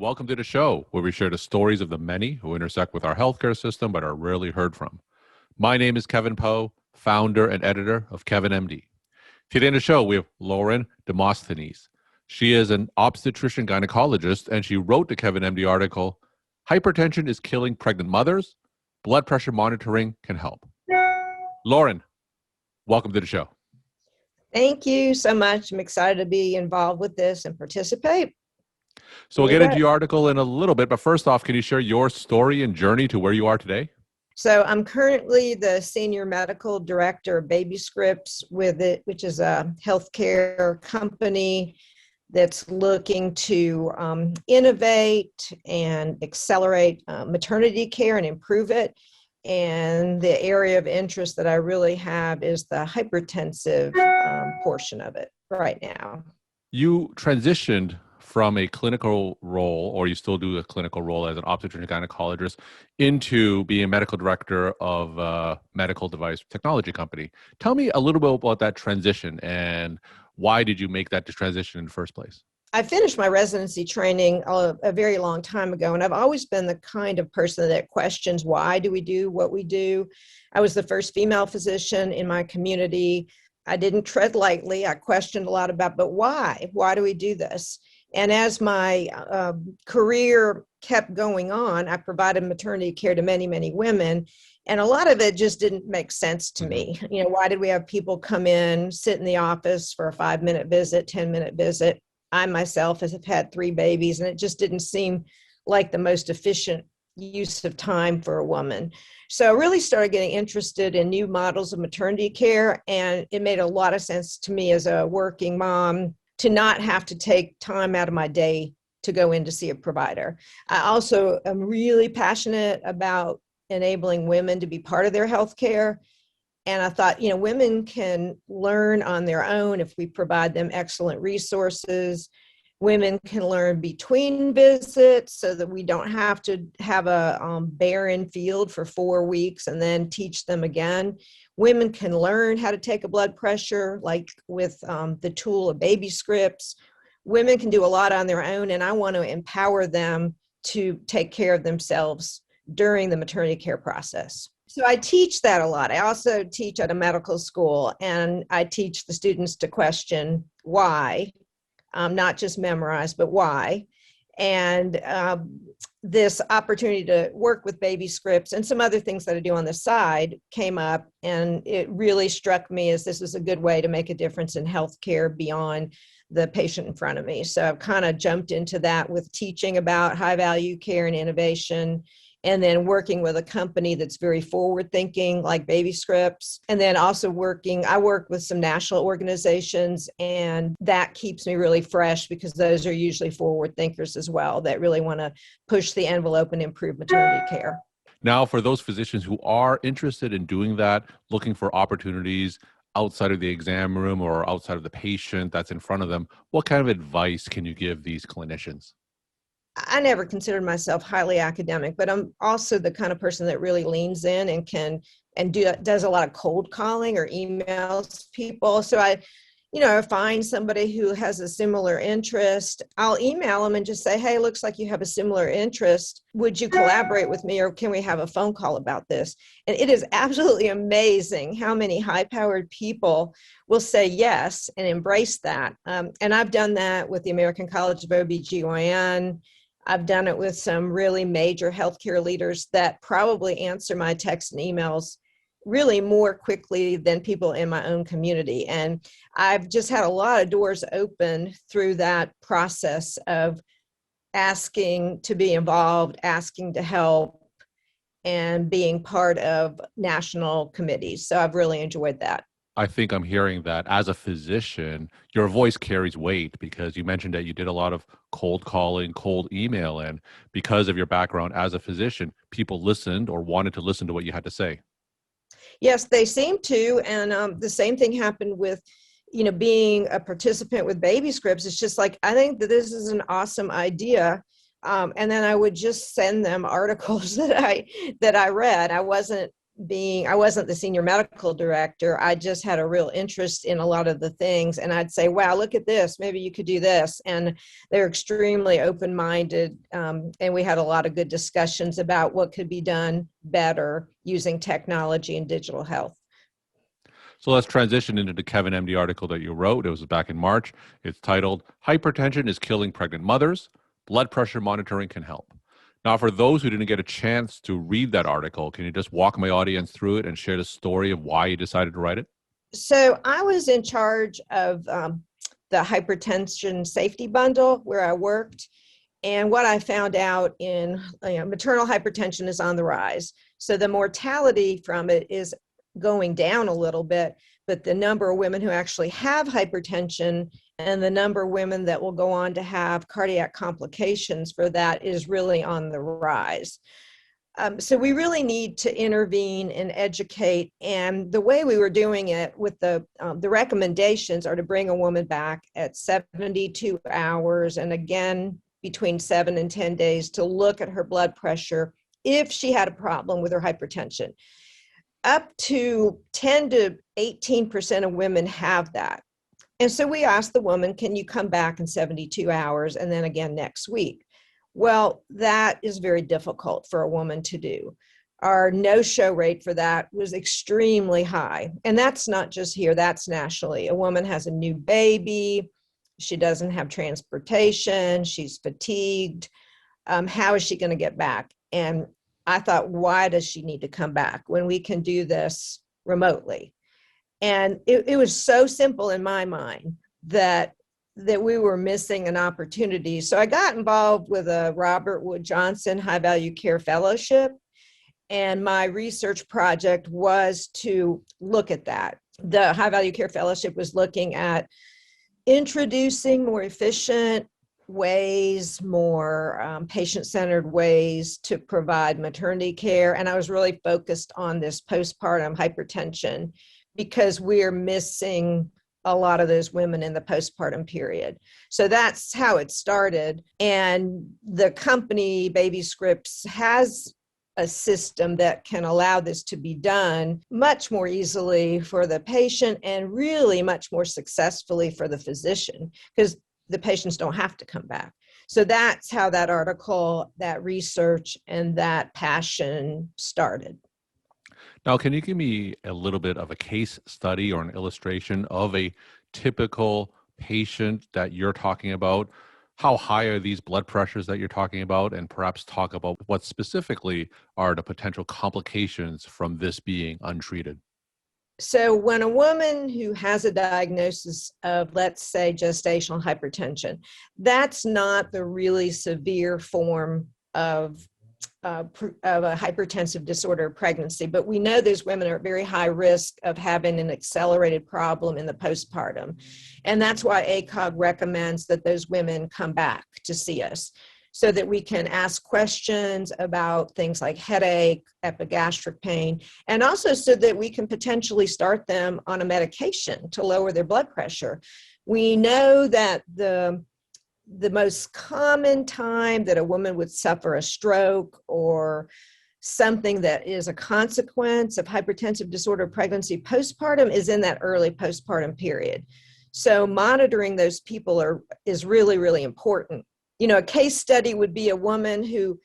welcome to the show where we share the stories of the many who intersect with our healthcare system but are rarely heard from. My name is Kevin Poe, founder and editor of Kevin MD. Today in the show, we have Lauren Demosthenes. She is an obstetrician gynecologist, and she wrote the Kevin MD article, Hypertension is Killing Pregnant Mothers. Blood pressure monitoring can help. Lauren, welcome to the show. Thank you so much. I'm excited to be involved with this and participate. So we'll get into your article in a little bit, but first off, can you share your story and journey to where you are today? So I'm currently the senior medical director of Baby Scripts with it, which is a healthcare company that's looking to innovate and accelerate maternity care and improve it. And the area of interest that I really have is the hypertensive portion of it right now. You transitioned from a clinical role, or you still do a clinical role as an obstetrician gynecologist, into being a medical director of a medical device technology company. Tell me a little bit about that transition and why did you make that transition in the first place? I finished my residency training a very long time ago, and I've always been the kind of person that questions why do we do what we do. I was the first female physician in my community. I didn't tread lightly. I questioned a lot about, but why? Why do we do this? And as my career kept going on, I provided maternity care to many, many women. And a lot of it just didn't make sense to me. You know, why did we have people come in, sit in the office for a 5-minute visit, 10-minute visit? I myself have had 3 babies, and it just didn't seem like the most efficient use of time for a woman. So I really started getting interested in new models of maternity care, and it made a lot of sense to me as a working mom to not have to take time out of my day to go in to see a provider. I also am really passionate about enabling women to be part of their health care. And I thought, you know, women can learn on their own if we provide them excellent resources. Women can learn between visits so that we don't have to have a barren field for 4 weeks and then teach them again. Women can learn how to take a blood pressure, like with the tool of Baby Scripts. Women can do a lot on their own, and I want to empower them to take care of themselves during the maternity care process. So I teach that a lot. I also teach at a medical school, and I teach the students to question why, not just memorize, but why. And this opportunity to work with Baby Scripts and some other things that I do on the side came up, and it really struck me as this is a good way to make a difference in healthcare beyond the patient in front of me. So I've kind of jumped into that with teaching about high value care and innovation, and then working with a company that's very forward thinking like Baby Scripts. And then also I work with some national organizations, and that keeps me really fresh because those are usually forward thinkers as well that really want to push the envelope and improve maternity care. Now, for those physicians who are interested in doing that, looking for opportunities outside of the exam room or outside of the patient that's in front of them, what kind of advice can you give these clinicians? I never considered myself highly academic, but I'm also the kind of person that really leans in and does a lot of cold calling or emails people. So I find somebody who has a similar interest. I'll email them and just say, hey, looks like you have a similar interest. Would you collaborate with me, or can we have a phone call about this? And it is absolutely amazing how many high-powered people will say yes and embrace that. And I've done that with the American College of OB/GYN. I've done it with some really major healthcare leaders that probably answer my texts and emails really more quickly than people in my own community. And I've just had a lot of doors open through that process of asking to be involved, asking to help, and being part of national committees. So I've really enjoyed that. I think I'm hearing that as a physician, your voice carries weight because you mentioned that you did a lot of cold calling, cold email, and because of your background as a physician, people listened or wanted to listen to what you had to say. Yes, they seem to. And the same thing happened with, being a participant with Baby Scripts. It's just like, I think that this is an awesome idea. And then I would just send them articles that I read. I wasn't I wasn't the senior medical director. I just had a real interest in a lot of the things. And I'd say, wow, look at this. Maybe you could do this. And they're extremely open-minded. And we had a lot of good discussions about what could be done better using technology and digital health. So let's transition into the Kevin MD article that you wrote. It was back in March. It's titled, Hypertension is Killing Pregnant Mothers. Blood Pressure Monitoring Can Help. Now, for those who didn't get a chance to read that article, can you just walk my audience through it and share the story of why you decided to write it? So I was in charge of the hypertension safety bundle where I worked. And what I found out in maternal hypertension is on the rise. So the mortality from it is going down a little bit, but the number of women who actually have hypertension and the number of women that will go on to have cardiac complications for that is really on the rise. So we really need to intervene and educate. And the way we were doing it with the recommendations are to bring a woman back at 72 hours and again between 7 and 10 days to look at her blood pressure if she had a problem with her hypertension. Up to 10 to 18% of women have that. And so we asked the woman, can you come back in 72 hours and then again next week? Well, that is very difficult for a woman to do. Our no-show rate for that was extremely high. And that's not just here, that's nationally. A woman has a new baby, she doesn't have transportation, she's fatigued. How is she going to get back? And I thought, why does she need to come back when we can do this remotely? And it was so simple in my mind that we were missing an opportunity. So I got involved with a Robert Wood Johnson High Value Care Fellowship. And my research project was to look at that. The High Value Care Fellowship was looking at introducing more efficient ways, more patient-centered ways to provide maternity care. And I was really focused on this postpartum hypertension because we're missing a lot of those women in the postpartum period. So that's how it started. And the company, Baby Scripts, has a system that can allow this to be done much more easily for the patient and really much more successfully for the physician because the patients don't have to come back. So that's how that article, that research, and that passion started. Now, can you give me a little bit of a case study or an illustration of a typical patient that you're talking about? How high are these blood pressures that you're talking about? And perhaps talk about what specifically are the potential complications from this being untreated. So when a woman who has a diagnosis of, let's say, gestational hypertension, that's not the really severe form of a hypertensive disorder of pregnancy, but we know those women are at very high risk of having an accelerated problem in the postpartum. And that's why ACOG recommends that those women come back to see us so that we can ask questions about things like headache, epigastric pain, and also so that we can potentially start them on a medication to lower their blood pressure. We know that the most common time that a woman would suffer a stroke or something that is a consequence of hypertensive disorder pregnancy postpartum is in that early postpartum period. So monitoring those people is really, really important. You know, a case study would be a woman who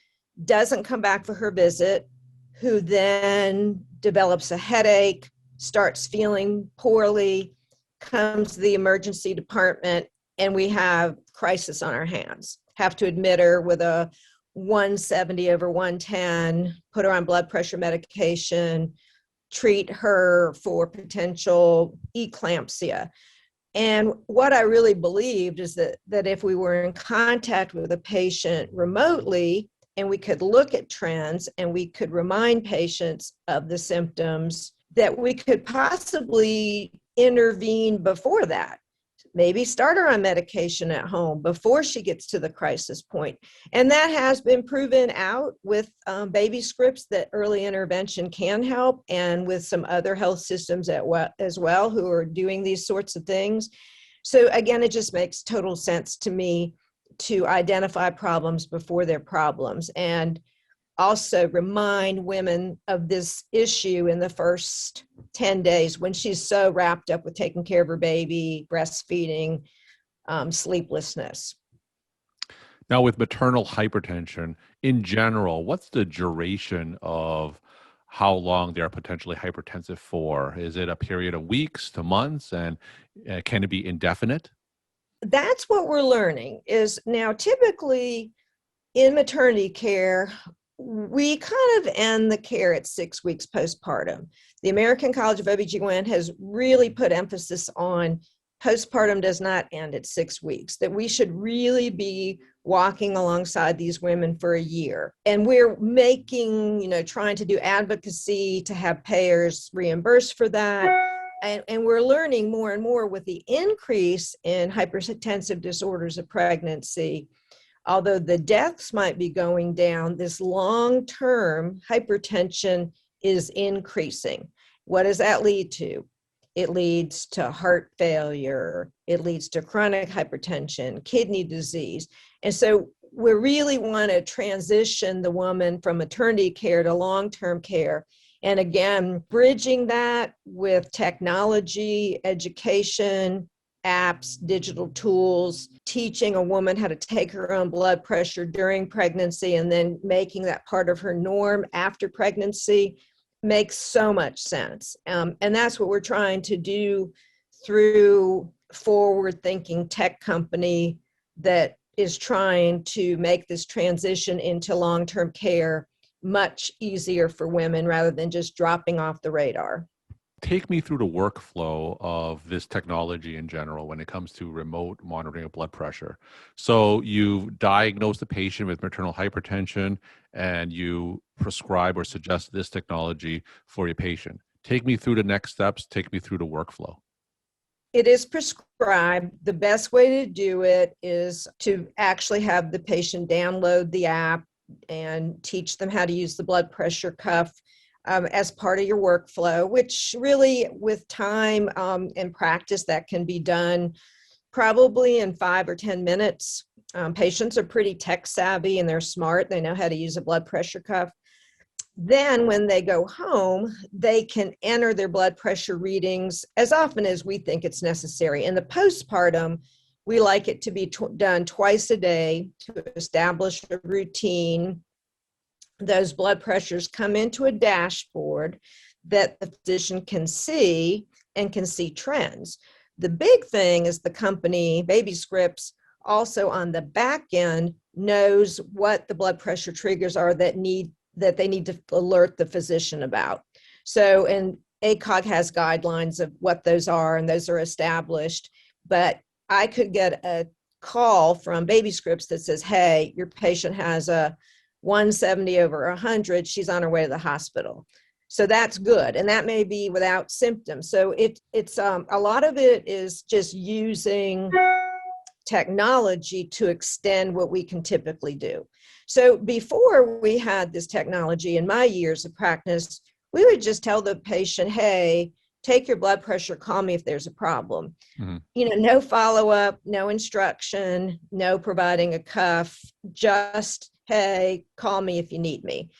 doesn't come back for her visit, who then develops a headache, starts feeling poorly, comes to the emergency department, and we have crisis on our hands. Have to admit her with a 170 over 110, put her on blood pressure medication, treat her for potential eclampsia. And what I really believed is that if we were in contact with a patient remotely and we could look at trends and we could remind patients of the symptoms, that we could possibly intervene before that. Maybe start her on medication at home before she gets to the crisis point. And that has been proven out with Baby Scripts that early intervention can help, and with some other health systems as well who are doing these sorts of things. So again, it just makes total sense to me to identify problems before they're problems. And also remind women of this issue in the first 10 days when she's so wrapped up with taking care of her baby, breastfeeding, sleeplessness. Now, with maternal hypertension in general, what's the duration of how long they are potentially hypertensive for? Is it a period of weeks to months, and can it be indefinite? That's what we're learning is now typically in maternity care, we kind of end the care at 6 weeks postpartum. The American College of OBGYN has really put emphasis on postpartum does not end at 6 weeks, that we should really be walking alongside these women for a year. And we're trying to do advocacy to have payers reimburse for that. And we're learning more and more with the increase in hypertensive disorders of pregnancy. Although the deaths might be going down, this long-term hypertension is increasing. What does that lead to? It leads to heart failure. It leads to chronic hypertension, kidney disease. And so we really want to transition the woman from maternity care to long-term care. And again, bridging that with technology, education, apps, digital tools, teaching a woman how to take her own blood pressure during pregnancy and then making that part of her norm after pregnancy makes so much sense. And that's what we're trying to do through forward-thinking tech company that is trying to make this transition into long-term care much easier for women rather than just dropping off the radar. Take me through the workflow of this technology in general when it comes to remote monitoring of blood pressure. So you diagnose the patient with maternal hypertension and you prescribe or suggest this technology for your patient. Take me through the next steps. Take me through the workflow. It is prescribed. The best way to do it is to actually have the patient download the app and teach them how to use the blood pressure cuff as part of your workflow, which really with time and practice that can be done probably in 5 or 10 minutes. Patients are pretty tech savvy and they're smart. They know how to use a blood pressure cuff. Then when they go home, they can enter their blood pressure readings as often as we think it's necessary. In the postpartum, we like it to be done twice a day to establish a routine. Those blood pressures come into a dashboard that the physician can see and can see trends. The big thing is the company, Baby Scripts, also on the back end knows what the blood pressure triggers are that they need to alert the physician about. So, and ACOG has guidelines of what those are, and those are established. But I could get a call from Baby Scripts that says, hey, your patient has a 170 over 100, she's on her way to the hospital. So that's good. And that may be without symptoms. So it's a lot of it is just using technology to extend what we can typically do. So before we had this technology in my years of practice, we would just tell the patient, hey, take your blood pressure, call me if there's a problem. Mm-hmm. No follow-up, no instruction, no providing a cuff, just, hey, call me if you need me.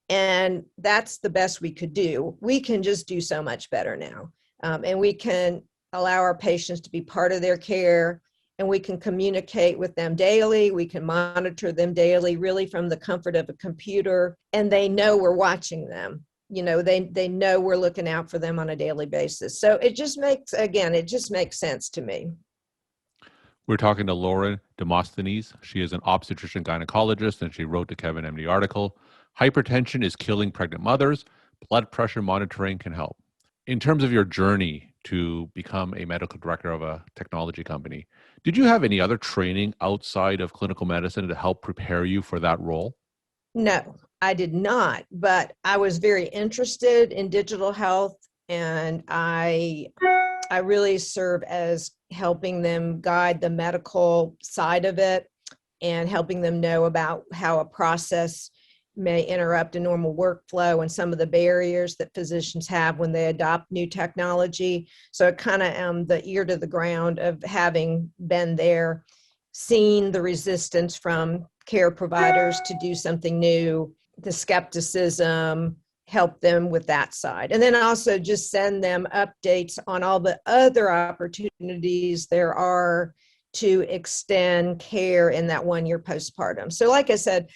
And that's the best we could do. We can just do so much better now. And we can allow our patients to be part of their care, and we can communicate with them daily. We can monitor them daily, really from the comfort of a computer, and they know we're watching them. They know we're looking out for them on a daily basis. So it just makes sense to me. We're talking to Lauren Demosthenes. She is an obstetrician gynecologist, and she wrote the Kevin MD article, Hypertension is Killing Pregnant Mothers. Blood pressure monitoring can help. In terms of your journey to become a medical director of a technology company, did you have any other training outside of clinical medicine to help prepare you for that role? No, I did not, but I was very interested in digital health, and I really serve as helping them guide the medical side of it and helping them know about how a process may interrupt a normal workflow and some of the barriers that physicians have when they adopt new technology. So it kind of am the ear to the ground of having been there, seen the resistance from care providers to do something new, the skepticism, help them with that side. And then also just send them updates on all the other opportunities there are to extend care in that 1 year postpartum. So like I said,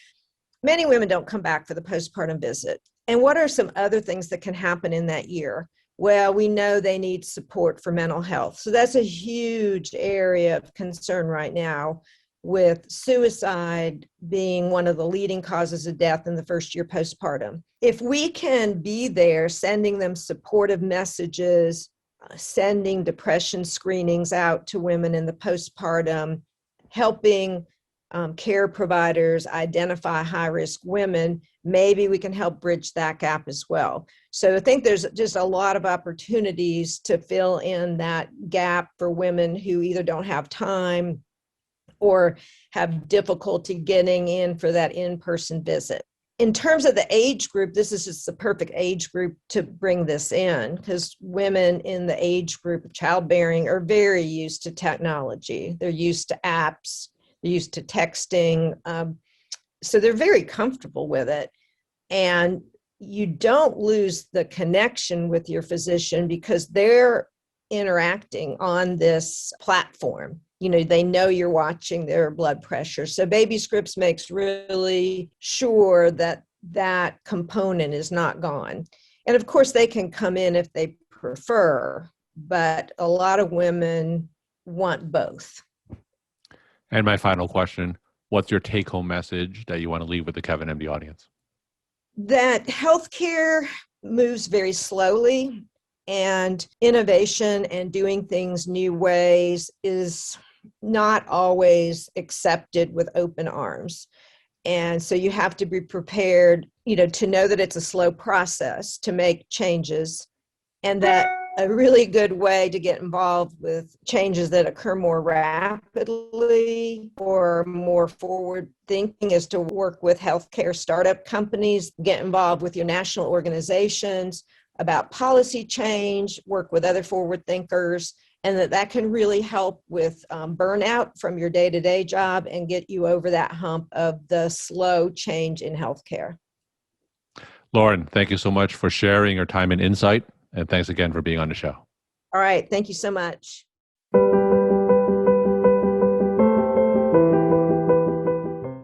many women don't come back for the postpartum visit. And what are some other things that can happen in that year? Well, we know they need support for mental health. So that's a huge area of concern right now, with suicide being one of the leading causes of death in the first year postpartum. If we can be there sending them supportive messages, sending depression screenings out to women in the postpartum, helping care providers identify high-risk women, maybe we can help bridge that gap as well. So I think there's just a lot of opportunities to fill in that gap for women who either don't have time or have difficulty getting in for that in-person visit. In terms of the age group, this is just the perfect age group to bring this in, because women in the age group of childbearing are very used to technology. They're used to apps, they're used to texting. So they're very comfortable with it. And you don't lose the connection with your physician because they're interacting on this platform. You know, they know you're watching their blood pressure. So Baby Scripts makes really sure that that component is not gone. And of course, they can come in if they prefer, but a lot of women want both. And my final question, what's your take-home message that you want to leave with the Kevin MD audience? That healthcare moves very slowly, and innovation and doing things new ways is not always accepted with open arms. And so you have to be prepared, to know that it's a slow process to make changes, and that a really good way to get involved with changes that occur more rapidly or more forward thinking is to work with healthcare startup companies, get involved with your national organizations about policy change, work with other forward thinkers, and that can really help with burnout from your day-to-day job and get you over that hump of the slow change in healthcare. Lauren, thank you so much for sharing your time and insight. And thanks again for being on the show. All right. Thank you so much.